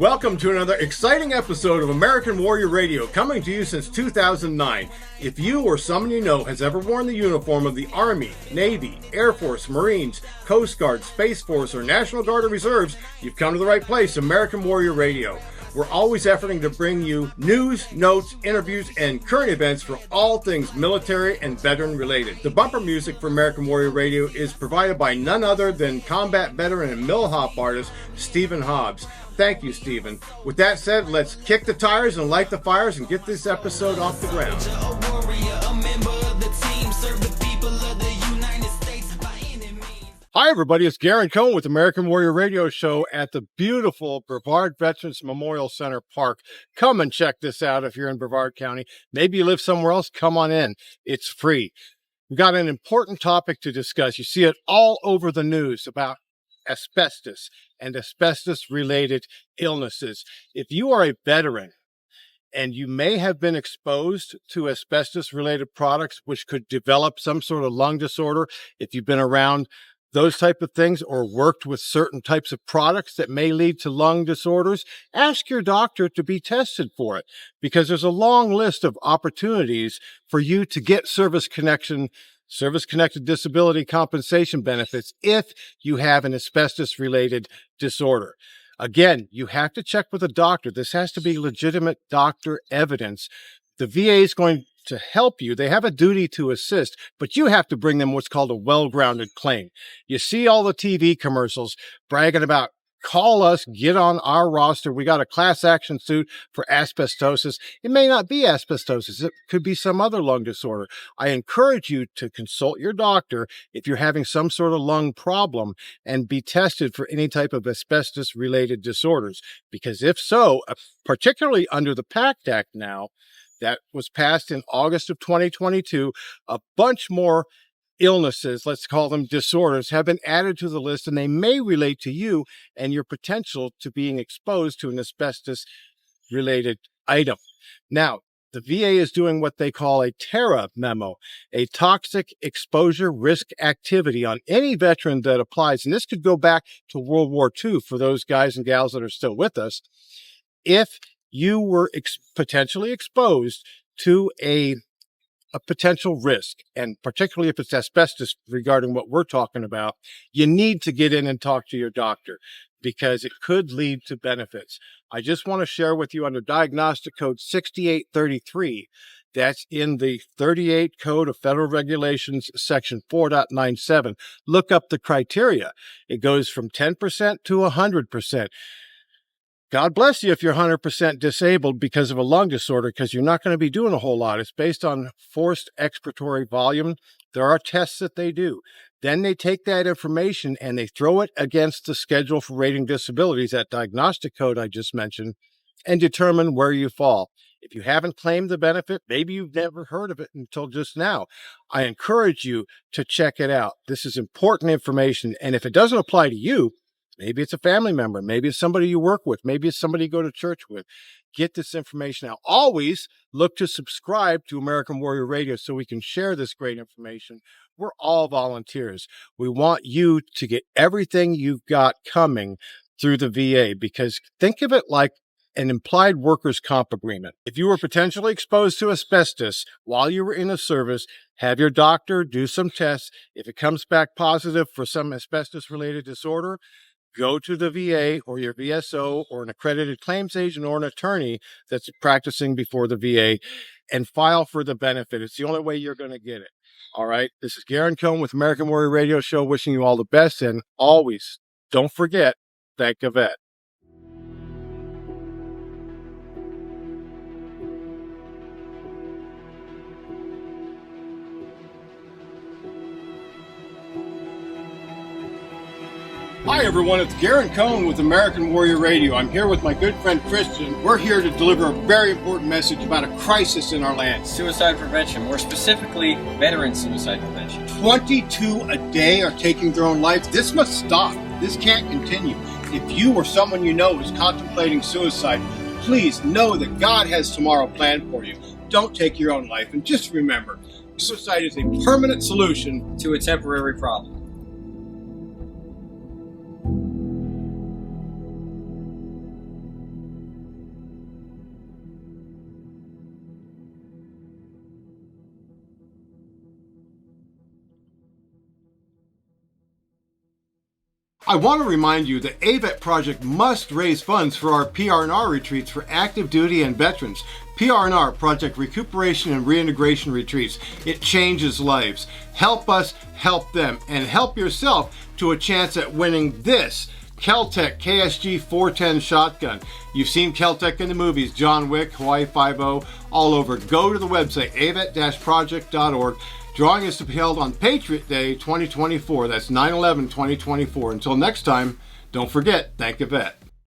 Welcome to another exciting episode of American Warrior Radio, coming to you since 2009. If you or someone you know has ever worn the uniform of the Army, Navy, Air Force, Marines, Coast Guard, Space Force, or National Guard or Reserves, you've come to the right place, American Warrior Radio. We're always efforting to bring you news, notes, interviews, and current events for all things military and veteran related. The bumper music for American Warrior Radio is provided by none other than combat veteran and mill hop artist Stephen Hobbs. Thank you, Stephen. With that said, let's kick the tires and light the fires and get this episode off the ground. Hi, everybody. It's Garen Con with American Warrior Radio Show at the beautiful Brevard Veterans Memorial Center Park. Come and check this out if you're in Brevard County. Maybe you live somewhere else. Come on in. It's free. We've got an important topic to discuss. You see it all over the news about asbestos and asbestos-related illnesses. If you are a veteran and you may have been exposed to asbestos-related products, which could develop some sort of lung disorder, if you've been around those type of things or worked with certain types of products that may lead to lung disorders, ask your doctor to be tested for it, because there's a long list of opportunities for you to get service-connected disability compensation benefits if you have an asbestos-related disorder. Again, you have to check with a doctor. This has to be legitimate doctor evidence. The VA is going to help you. They have a duty to assist, but you have to bring them what's called a well-grounded claim. You see all the TV commercials bragging about, call us, get on our roster. We got a class action suit for asbestosis. It may not be asbestosis. It could be some other lung disorder. I encourage you to consult your doctor if you're having some sort of lung problem and be tested for any type of asbestos-related disorders. Because if so, particularly under the PACT Act now, that was passed in August of 2022, a bunch more illnesses, let's call them disorders, have been added to the list, and they may relate to you and your potential to being exposed to an asbestos-related item. Now, the VA is doing what they call a TARA memo, a toxic exposure risk activity on any veteran that applies. And this could go back to World War II for those guys and gals that are still with us. If you were potentially exposed to a potential risk, and particularly if it's asbestos regarding what we're talking about, you need to get in and talk to your doctor because it could lead to benefits. I just want to share with you under diagnostic code 6833, that's in the 38 Code of Federal Regulations, section 4.97. Look up the criteria. It goes from 10% to 100%. God bless you if you're 100% disabled because of a lung disorder, because you're not going to be doing a whole lot. It's based on forced expiratory volume. There are tests that they do. Then they take that information and they throw it against the schedule for rating disabilities, that diagnostic code I just mentioned, and determine where you fall. If you haven't claimed the benefit, maybe you've never heard of it until just now, I encourage you to check it out. This is important information. And if it doesn't apply to you, maybe it's a family member, maybe it's somebody you work with, maybe it's somebody you go to church with, get this information out. Always look to subscribe to American Warrior Radio so we can share this great information. We're all volunteers. We want you to get everything you've got coming through the VA, because think of it like an implied workers' comp agreement. If you were potentially exposed to asbestos while you were in the service, have your doctor do some tests. If it comes back positive for some asbestos-related disorder, go to the VA or your VSO or an accredited claims agent or an attorney that's practicing before the VA and file for the benefit. It's the only way you're going to get it. All right. This is Garen Con with American Warrior Radio Show, wishing you all the best. And always, don't forget, thank Avet. Hi everyone, it's Garen Con with American Warrior Radio. I'm here with my good friend Christian. We're here to deliver a very important message about a crisis in our land. Suicide prevention, more specifically, veteran suicide prevention. 22 a day are taking their own lives. This must stop. This can't continue. If you or someone you know is contemplating suicide, please know that God has tomorrow planned for you. Don't take your own life. And just remember, suicide is a permanent solution to a temporary problem. I want to remind you that Avet Project must raise funds for our PR&R retreats for active duty and veterans. PR&R, Project Recuperation and Reintegration Retreats. It changes lives. Help us help them, and help yourself to a chance at winning this Kel-Tec KSG 410 shotgun. You've seen Kel-Tec in the movies, John Wick, Hawaii Five-0, all over. Go to the website, avet-project.org. Drawing is to be held on Patriot Day 2024. That's 9/11/2024. Until next time, don't forget, thank Avet.